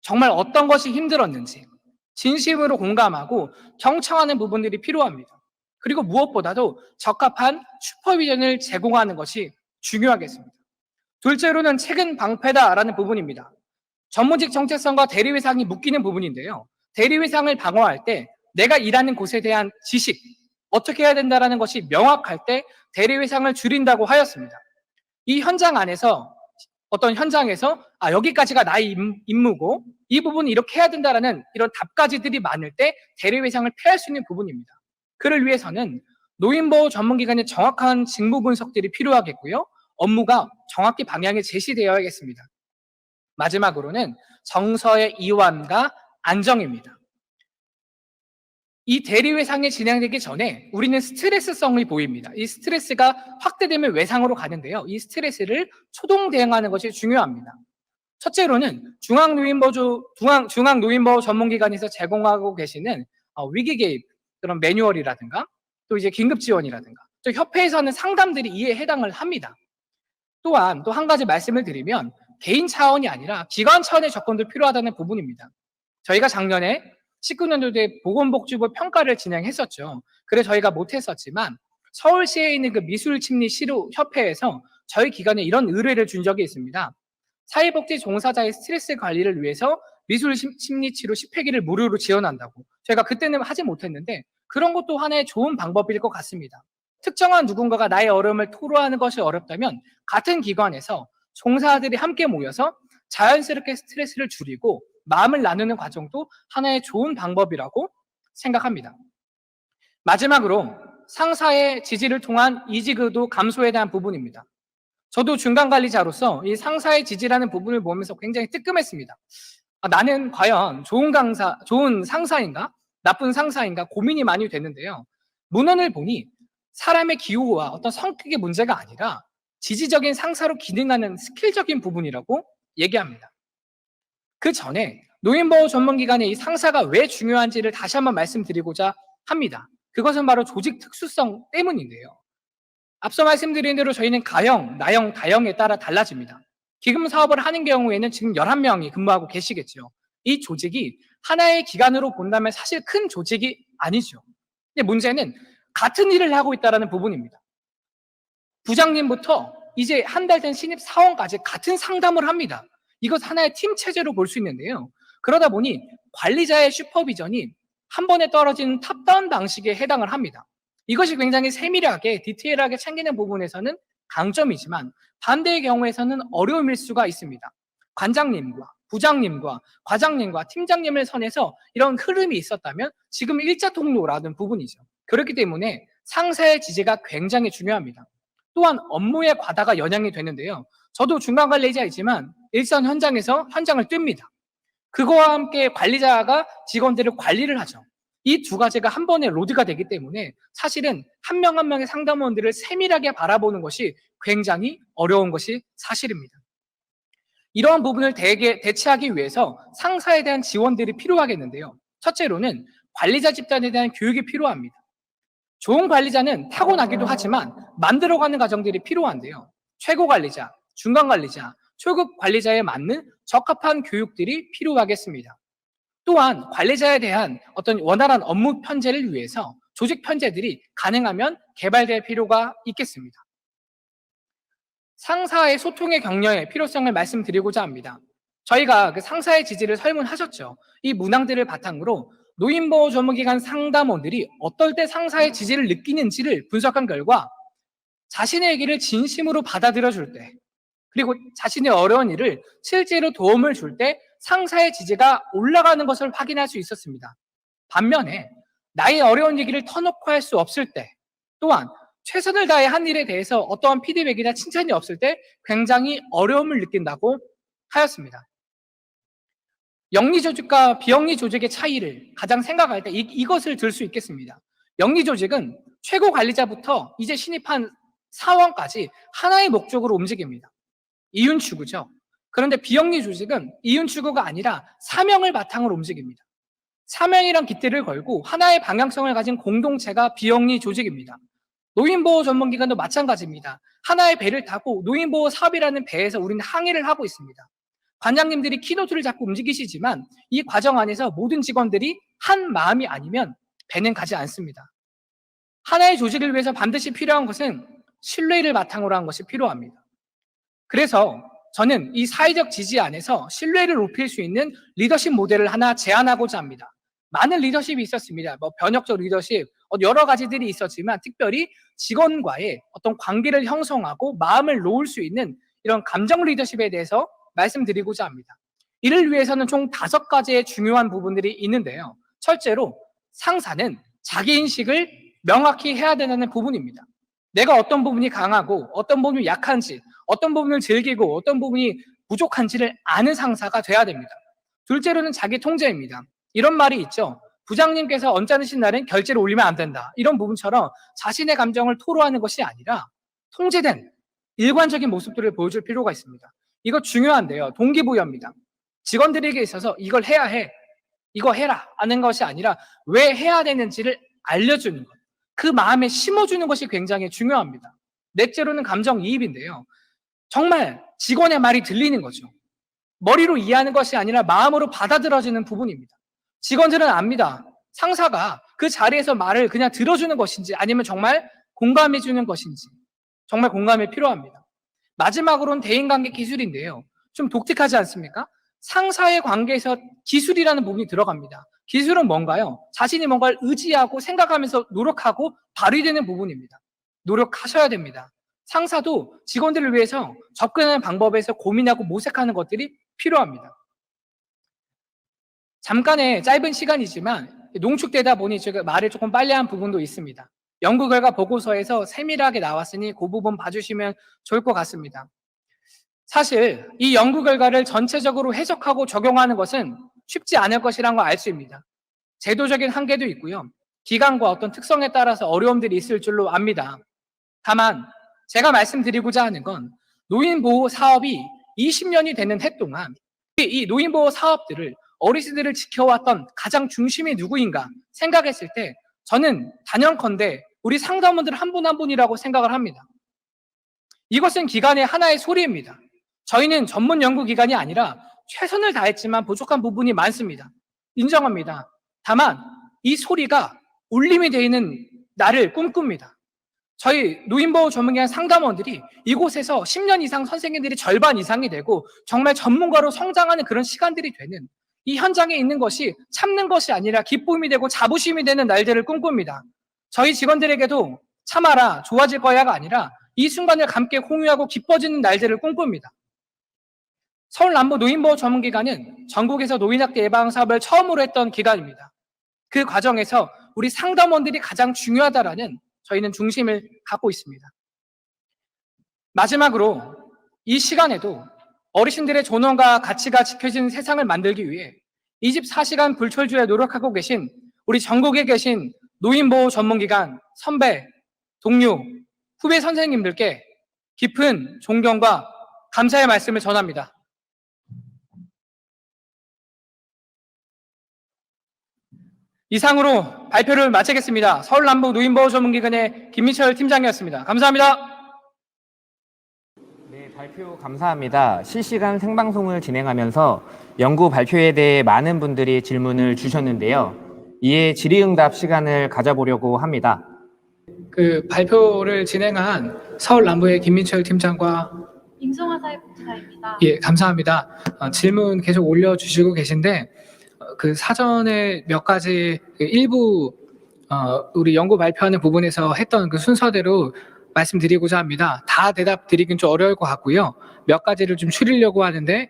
정말 어떤 것이 힘들었는지 진심으로 공감하고 경청하는 부분들이 필요합니다. 그리고 무엇보다도 적합한 슈퍼비전을 제공하는 것이 중요하겠습니다. 둘째로는 책임 방패다라는 부분입니다. 전문직 정체성과 대리외상이 묶이는 부분인데요. 대리외상을 방어할 때 내가 일하는 곳에 대한 지식, 어떻게 해야 된다는 것이 명확할 때 대리외상을 줄인다고 하였습니다. 이 현장 안에서 어떤 현장에서 여기까지가 나의 임무고 이 부분은 이렇게 해야 된다라는 이런 답가지들이 많을 때 대리외상을 피할 수 있는 부분입니다. 그를 위해서는 노인보호 전문기관의 정확한 직무 분석들이 필요하겠고요. 업무가 정확히 방향이 제시되어야겠습니다. 마지막으로는 정서의 이완과 안정입니다. 이 대리외상이 진행되기 전에 우리는 스트레스성이 보입니다. 이 스트레스가 확대되면 외상으로 가는데요. 이 스트레스를 초동 대응하는 것이 중요합니다. 첫째로는 중앙노인보호 전문기관에서 제공하고 계시는 위기 개입 그런 매뉴얼이라든가 또 이제 긴급 지원이라든가 또 협회에서 하는 상담들이 이에 해당을 합니다. 또한 또 한 가지 말씀을 드리면 개인 차원이 아니라 기관 차원의 접근도 필요하다는 부분입니다. 저희가 작년에 19년도에 보건복지부 평가를 진행했었죠. 그래서 저희가 못했었지만 서울시에 있는 그 미술심리치료협회에서 저희 기관에 이런 의뢰를 준 적이 있습니다. 사회복지 종사자의 스트레스 관리를 위해서 미술심리치료 10회기를 무료로 지원한다고. 저희가 그때는 하지 못했는데 그런 것도 하나의 좋은 방법일 것 같습니다. 특정한 누군가가 나의 어려움을 토로하는 것이 어렵다면 같은 기관에서 종사자들이 함께 모여서 자연스럽게 스트레스를 줄이고 마음을 나누는 과정도 하나의 좋은 방법이라고 생각합니다. 마지막으로 상사의 지지를 통한 이직의도 감소에 대한 부분입니다. 저도 중간관리자로서 이 상사의 지지라는 부분을 보면서 굉장히 뜨끔했습니다. 나는 과연 좋은 상사인가? 나쁜 상사인가? 고민이 많이 됐는데요. 문헌을 보니 사람의 기호와 어떤 성격의 문제가 아니라 지지적인 상사로 기능하는 스킬적인 부분이라고 얘기합니다. 그 전에 노인보호 전문기관의 이 상사가 왜 중요한지를 다시 한번 말씀드리고자 합니다. 그것은 바로 조직 특수성 때문인데요. 앞서 말씀드린 대로 저희는 가형, 나형, 다형에 따라 달라집니다. 기금 사업을 하는 경우에는 지금 11명이 근무하고 계시겠죠. 이 조직이 하나의 기관으로 본다면 사실 큰 조직이 아니죠. 근데 문제는 같은 일을 하고 있다는 부분입니다. 부장님부터 이제 한 달 된 신입 사원까지 같은 상담을 합니다. 이것 하나의 팀 체제로 볼 수 있는데요. 그러다 보니 관리자의 슈퍼비전이 한 번에 떨어지는 탑다운 방식에 해당을 합니다. 이것이 굉장히 세밀하게 디테일하게 챙기는 부분에서는 강점이지만 반대의 경우에서는 어려움일 수가 있습니다. 관장님과 부장님과 과장님과 팀장님을 선에서 이런 흐름이 있었다면 지금 일자 통로라는 부분이죠. 그렇기 때문에 상사의 지지가 굉장히 중요합니다. 또한 업무의 과다가 영향이 되는데요. 저도 중간 관리자이지만 일선 현장에서 현장을 뜹니다. 그거와 함께 관리자가 직원들을 관리를 하죠. 이 두 가지가 한 번에 로드가 되기 때문에 사실은 한 명 한 명의 상담원들을 세밀하게 바라보는 것이 굉장히 어려운 것이 사실입니다. 이러한 부분을 대체하기 위해서 상사에 대한 지원들이 필요하겠는데요. 첫째로는 관리자 집단에 대한 교육이 필요합니다. 좋은 관리자는 타고나기도 하지만 만들어가는 과정들이 필요한데요. 최고 관리자, 중간 관리자, 초급 관리자에 맞는 적합한 교육들이 필요하겠습니다. 또한 관리자에 대한 어떤 원활한 업무 편제를 위해서 조직 편제들이 가능하면 개발될 필요가 있겠습니다. 상사의 소통의 격려의 필요성을 말씀드리고자 합니다. 저희가 그 상사의 지지를 설문하셨죠. 이 문항들을 바탕으로 노인보호 전문기관 상담원들이 어떨 때 상사의 지지를 느끼는지를 분석한 결과 자신의 얘기를 진심으로 받아들여 줄 때, 그리고 자신의 어려운 일을 실제로 도움을 줄 때 상사의 지지가 올라가는 것을 확인할 수 있었습니다. 반면에 나의 어려운 얘기를 터놓고 할 수 없을 때, 또한 최선을 다해 한 일에 대해서 어떠한 피드백이나 칭찬이 없을 때 굉장히 어려움을 느낀다고 하였습니다. 영리 조직과 비영리 조직의 차이를 가장 생각할 때 이것을 들 수 있겠습니다. 영리 조직은 최고 관리자부터 이제 신입한 사원까지 하나의 목적으로 움직입니다. 이윤 추구죠. 그런데 비영리 조직은 이윤 추구가 아니라 사명을 바탕으로 움직입니다. 사명이란 깃대를 걸고 하나의 방향성을 가진 공동체가 비영리 조직입니다. 노인보호 전문기관도 마찬가지입니다. 하나의 배를 타고 노인보호 사업이라는 배에서 우리는 항해를 하고 있습니다. 관장님들이 키노트를 잡고 움직이시지만 이 과정 안에서 모든 직원들이 한 마음이 아니면 배는 가지 않습니다. 하나의 조직을 위해서 반드시 필요한 것은 신뢰를 바탕으로 한 것이 필요합니다. 그래서 저는 이 사회적 지지 안에서 신뢰를 높일 수 있는 리더십 모델을 하나 제안하고자 합니다. 많은 리더십이 있었습니다. 변혁적 리더십, 여러 가지들이 있었지만 특별히 직원과의 어떤 관계를 형성하고 마음을 놓을 수 있는 이런 감정 리더십에 대해서 말씀드리고자 합니다. 이를 위해서는 총 5가지의 중요한 부분들이 있는데요. 첫째로 상사는 자기인식을 명확히 해야 되는 부분입니다. 내가 어떤 부분이 강하고 어떤 부분이 약한지, 어떤 부분을 즐기고 어떤 부분이 부족한지를 아는 상사가 돼야 됩니다. 둘째로는 자기 통제입니다. 이런 말이 있죠. 부장님께서 언짢으신 날엔 결제를 올리면 안 된다. 이런 부분처럼 자신의 감정을 토로하는 것이 아니라 통제된 일관적인 모습들을 보여줄 필요가 있습니다. 이거 중요한데요. 동기부여입니다. 직원들에게 있어서 이걸 해야 해, 이거 해라 하는 것이 아니라 왜 해야 되는지를 알려주는 것. 그 마음에 심어주는 것이 굉장히 중요합니다. 넷째로는 감정이입인데요. 정말 직원의 말이 들리는 거죠. 머리로 이해하는 것이 아니라 마음으로 받아들여지는 부분입니다. 직원들은 압니다. 상사가 그 자리에서 말을 그냥 들어주는 것인지 아니면 정말 공감해주는 것인지 정말 공감이 필요합니다. 마지막으로는 대인관계 기술인데요. 좀 독특하지 않습니까? 상사의 관계에서 기술이라는 부분이 들어갑니다. 기술은 뭔가요? 자신이 뭔가를 의지하고 생각하면서 노력하고 발휘되는 부분입니다. 노력하셔야 됩니다. 상사도 직원들을 위해서 접근하는 방법에서 고민하고 모색하는 것들이 필요합니다. 잠깐의 짧은 시간이지만 농축되다 보니 제가 말을 조금 빨리 한 부분도 있습니다. 연구 결과 보고서에서 세밀하게 나왔으니 그 부분 봐주시면 좋을 것 같습니다. 사실 이 연구 결과를 전체적으로 해석하고 적용하는 것은 쉽지 않을 것이라는 걸 알 수 있습니다. 제도적인 한계도 있고요. 기간과 어떤 특성에 따라서 어려움들이 있을 줄로 압니다. 다만 제가 말씀드리고자 하는 건 노인보호 사업이 20년이 되는 해 동안 이 노인보호 사업들을 어르신들을 지켜왔던 가장 중심이 누구인가 생각했을 때 저는 단연컨대 우리 상담원들 한 분 한 분이라고 생각을 합니다. 이것은 기관의 하나의 소리입니다. 저희는 전문 연구기관이 아니라 최선을 다했지만 부족한 부분이 많습니다. 인정합니다. 다만 이 소리가 울림이 되어 있는 날을 꿈꿉니다. 저희 노인보호 전문기관 상담원들이 이곳에서 10년 이상 선생님들이 절반 이상이 되고 정말 전문가로 성장하는 그런 시간들이 되는 이 현장에 있는 것이 참는 것이 아니라 기쁨이 되고 자부심이 되는 날들을 꿈꿉니다. 저희 직원들에게도 참아라, 좋아질 거야가 아니라 이 순간을 함께 공유하고 기뻐지는 날들을 꿈꿉니다. 서울남부 노인보호 전문기관은 전국에서 노인학대 예방 사업을 처음으로 했던 기관입니다. 그 과정에서 우리 상담원들이 가장 중요하다라는 저희는 중심을 갖고 있습니다. 마지막으로 이 시간에도 어르신들의 존엄과 가치가 지켜지는 세상을 만들기 위해 24시간 불철주야 노력하고 계신 우리 전국에 계신 노인보호 전문기관 선배, 동료, 후배 선생님들께 깊은 존경과 감사의 말씀을 전합니다. 이상으로 발표를 마치겠습니다. 서울남부노인보호전문기관의 김민철 팀장이었습니다. 감사합니다. 네, 발표 감사합니다. 실시간 생방송을 진행하면서 연구 발표에 대해 많은 분들이 질문을 주셨는데요. 이에 질의응답 시간을 가져보려고 합니다. 그 발표를 진행한 서울남부의 김민철 팀장과 임송아 사회복지사입니다. 예, 감사합니다. 질문 계속 올려주시고 계신데 그 사전에 몇 가지 일부 우리 연구 발표하는 부분에서 했던 그 순서대로 말씀드리고자 합니다. 다 대답 드리긴 좀 어려울 것 같고요. 몇 가지를 좀 추리려고 하는데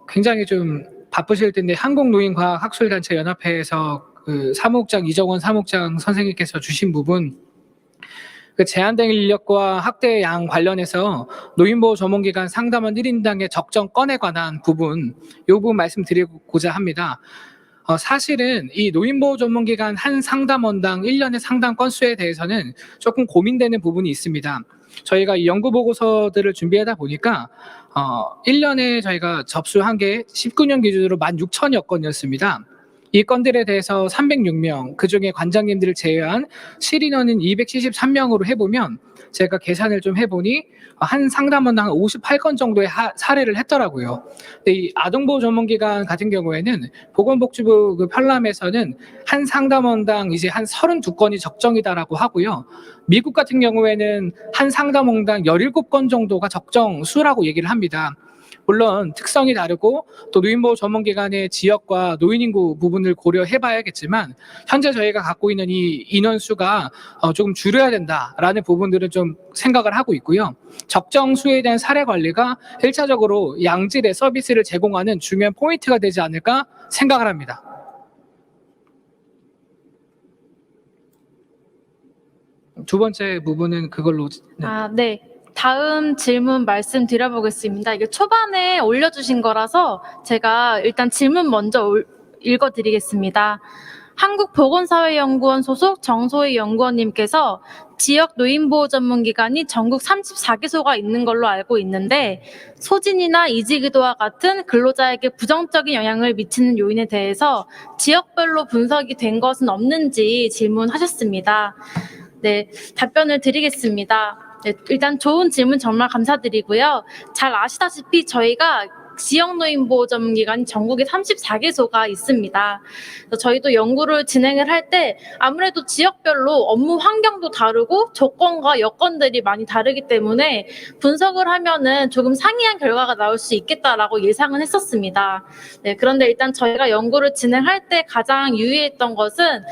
굉장히 좀 바쁘실 텐데 한국노인과학학술단체연합회에서 그 사무국장 이정원 사무국장 선생님께서 주신 부분 그 제한된 인력과 학대 양 관련해서 노인보호 전문기관 상담원 1인당의 적정 건에 관한 부분 이 부분 말씀드리고자 합니다. 사실은 이 노인보호 전문기관 한 상담원당 1년의 상담 건수에 대해서는 조금 고민되는 부분이 있습니다. 저희가 이 연구 보고서들을 준비하다 보니까 1년에 저희가 접수한 게 19년 기준으로 16,000여 건이었습니다. 이 건들에 대해서 306명, 그중에 관장님들을 제외한 실인원은 273명으로 해보면 제가 계산을 좀 해보니 한 상담원당 58건 정도의 사례를 했더라고요. 근데 이 아동보호 전문기관 같은 경우에는 보건복지부 그 편람에서는 한 상담원당 이제 한 32건이 적정이다라고 하고요. 미국 같은 경우에는 한 상담원당 17건 정도가 적정 수라고 얘기를 합니다. 물론 특성이 다르고 또 노인보호 전문기관의 지역과 노인인구 부분을 고려해봐야겠지만 현재 저희가 갖고 있는 이 인원수가 조금 줄여야 된다라는 부분들은 좀 생각을 하고 있고요. 적정 수에 대한 사례 관리가 1차적으로 양질의 서비스를 제공하는 중요한 포인트가 되지 않을까 생각을 합니다. 두 번째 부분은 그걸로 네. 다음 질문 말씀드려보겠습니다. 이게 초반에 올려주신 거라서 제가 일단 질문 먼저 읽어드리겠습니다. 한국보건사회연구원 소속 정소희 연구원님께서 지역 노인보호 전문기관이 전국 34개소가 있는 걸로 알고 있는데 소진이나 이직의도와 같은 근로자에게 부정적인 영향을 미치는 요인에 대해서 지역별로 분석이 된 것은 없는지 질문하셨습니다. 네, 답변을 드리겠습니다. 네, 일단 좋은 질문 정말 감사드리고요. 잘 아시다시피 저희가 지역노인보호 전문기관이 전국에 34개소가 있습니다. 그래서 저희도 연구를 진행을 할 때 아무래도 지역별로 업무 환경도 다르고 조건과 여건들이 많이 다르기 때문에 분석을 하면은 조금 상이한 결과가 나올 수 있겠다라고 예상은 했었습니다. 네, 그런데 일단 저희가 연구를 진행할 때 가장 유의했던 것은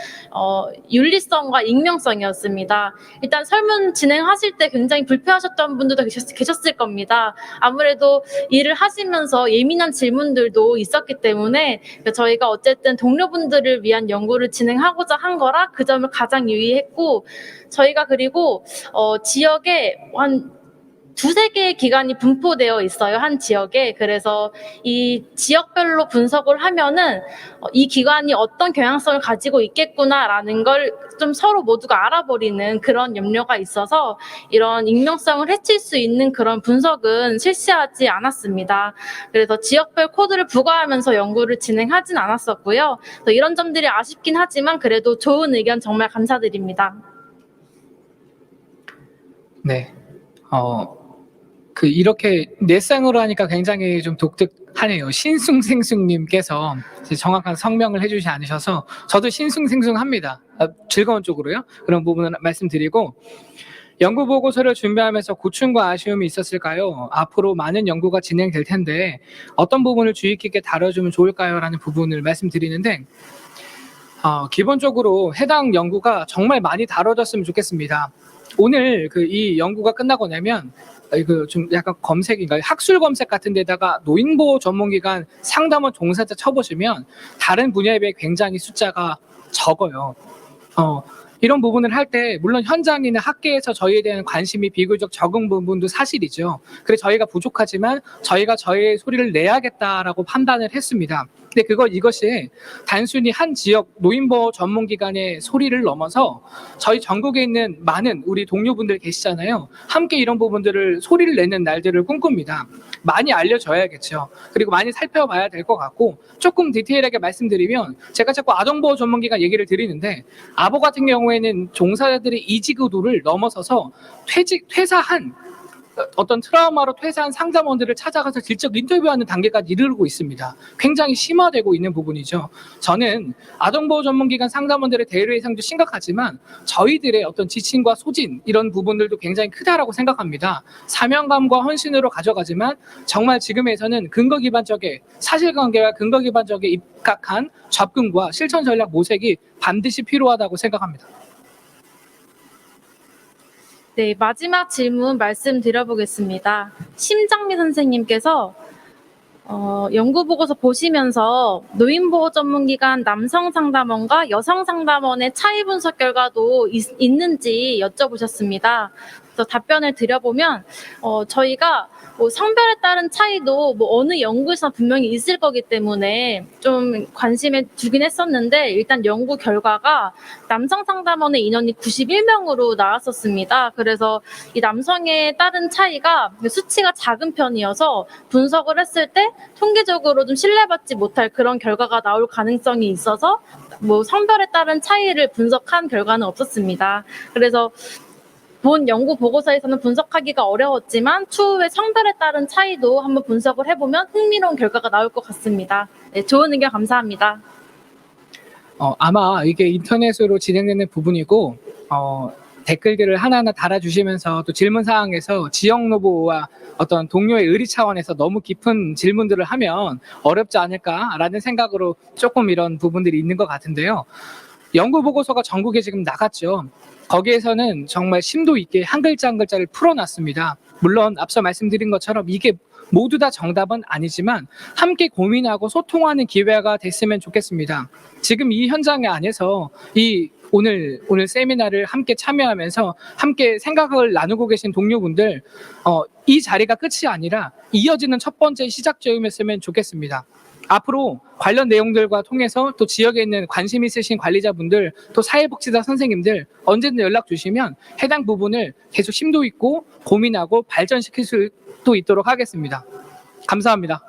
윤리성과 익명성이었습니다. 일단 설문 진행하실 때 굉장히 불편하셨던 분들도 계셨을 겁니다. 아무래도 일을 하시면서 예민한 질문들도 있었기 때문에 저희가 어쨌든 동료분들을 위한 연구를 진행하고자 한 거라 그 점을 가장 유의했고 저희가 그리고 지역에 한 두세 개의 기관이 분포되어 있어요. 한 지역에. 그래서 이 지역별로 분석을 하면은 이 기관이 어떤 경향성을 가지고 있겠구나라는 걸 좀 서로 모두가 알아버리는 그런 염려가 있어서 이런 익명성을 해칠 수 있는 그런 분석은 실시하지 않았습니다. 그래서 지역별 코드를 부과하면서 연구를 진행하진 않았었고요. 이런 점들이 아쉽긴 하지만 그래도 좋은 의견 정말 감사드립니다. 네. 이렇게 넷상으로 하니까 굉장히 좀 독특하네요. 신숭생숭님께서 정확한 성명을 해주지 않으셔서 저도 신숭생숭합니다. 즐거운 쪽으로요. 그런 부분은 말씀드리고 연구 보고서를 준비하면서 고충과 아쉬움이 있었을까요? 앞으로 많은 연구가 진행될 텐데 어떤 부분을 주의 깊게 다뤄주면 좋을까요? 라는 부분을 말씀드리는데 기본적으로 해당 연구가 정말 많이 다뤄졌으면 좋겠습니다. 오늘 이 연구가 끝나고 나면 좀 약간 검색인가요? 학술 검색 같은 데다가 노인보호 전문기관 상담원 종사자 쳐보시면 다른 분야에 비해 굉장히 숫자가 적어요. 이런 부분을 할 때 물론 현장이나 학계에서 저희에 대한 관심이 비교적 적은 부분도 사실이죠. 그래서 저희가 부족하지만 저희가 저희의 소리를 내야겠다라고 판단을 했습니다. 근데 이것이 단순히 한 지역 노인보호 전문기관의 소리를 넘어서 저희 전국에 있는 많은 우리 동료분들 계시잖아요. 함께 이런 부분들을 소리를 내는 날들을 꿈꿉니다. 많이 알려져야겠죠. 그리고 많이 살펴봐야 될 것 같고, 조금 디테일하게 말씀드리면 제가 자꾸 아동보호 전문기관 얘기를 드리는데, 아보 같은 경우에는 종사자들의 이직 의도를 넘어서서 퇴사한 어떤 트라우마로 퇴사한 상담원들을 찾아가서 직접 인터뷰하는 단계까지 이르고 있습니다. 굉장히 심화되고 있는 부분이죠. 저는 아동보호 전문기관 상담원들의 대외상도 심각하지만 저희들의 어떤 지침과 소진 이런 부분들도 굉장히 크다라고 생각합니다. 사명감과 헌신으로 가져가지만 정말 지금에서는 근거 기반적인 사실관계와 근거 기반적인 입각한 접근과 실천 전략 모색이 반드시 필요하다고 생각합니다. 네, 마지막 질문 말씀드려보겠습니다. 심장미 선생님께서 연구보고서 보시면서 노인보호 전문기관 남성 상담원과 여성 상담원의 차이 분석 결과도 있는지 여쭤보셨습니다. 그래서 답변을 드려보면 저희가 성별에 따른 차이도 어느 연구에서 분명히 있을 거기 때문에 좀 관심을 두긴 했었는데, 일단 연구 결과가 남성 상담원의 인원이 91명으로 나왔었습니다. 그래서 이 남성에 따른 차이가 수치가 작은 편이어서 분석을 했을 때 통계적으로 좀 신뢰받지 못할 그런 결과가 나올 가능성이 있어서 성별에 따른 차이를 분석한 결과는 없었습니다. 그래서 본 연구 보고서에서는 분석하기가 어려웠지만 추후에 성별에 따른 차이도 한번 분석을 해보면 흥미로운 결과가 나올 것 같습니다. 네, 좋은 의견 감사합니다. 아마 이게 인터넷으로 진행되는 부분이고, 댓글들을 하나하나 달아주시면서 또 질문 사항에서 지역 노보와 어떤 동료의 의리 차원에서 너무 깊은 질문들을 하면 어렵지 않을까라는 생각으로 조금 이런 부분들이 있는 것 같은데요. 연구 보고서가 전국에 지금 나갔죠. 거기에서는 정말 심도 있게 한 글자 한 글자를 풀어놨습니다. 물론 앞서 말씀드린 것처럼 이게 모두 다 정답은 아니지만 함께 고민하고 소통하는 기회가 됐으면 좋겠습니다. 지금 이 현장 안에서 오늘 세미나를 함께 참여하면서 함께 생각을 나누고 계신 동료분들, 이 자리가 끝이 아니라 이어지는 첫 번째 시작점이었으면 좋겠습니다. 앞으로 관련 내용들과 통해서 또 지역에 있는 관심 있으신 관리자분들, 또 사회복지사 선생님들 언제든 연락 주시면 해당 부분을 계속 심도 있고 고민하고 발전시킬 수도 있도록 하겠습니다. 감사합니다.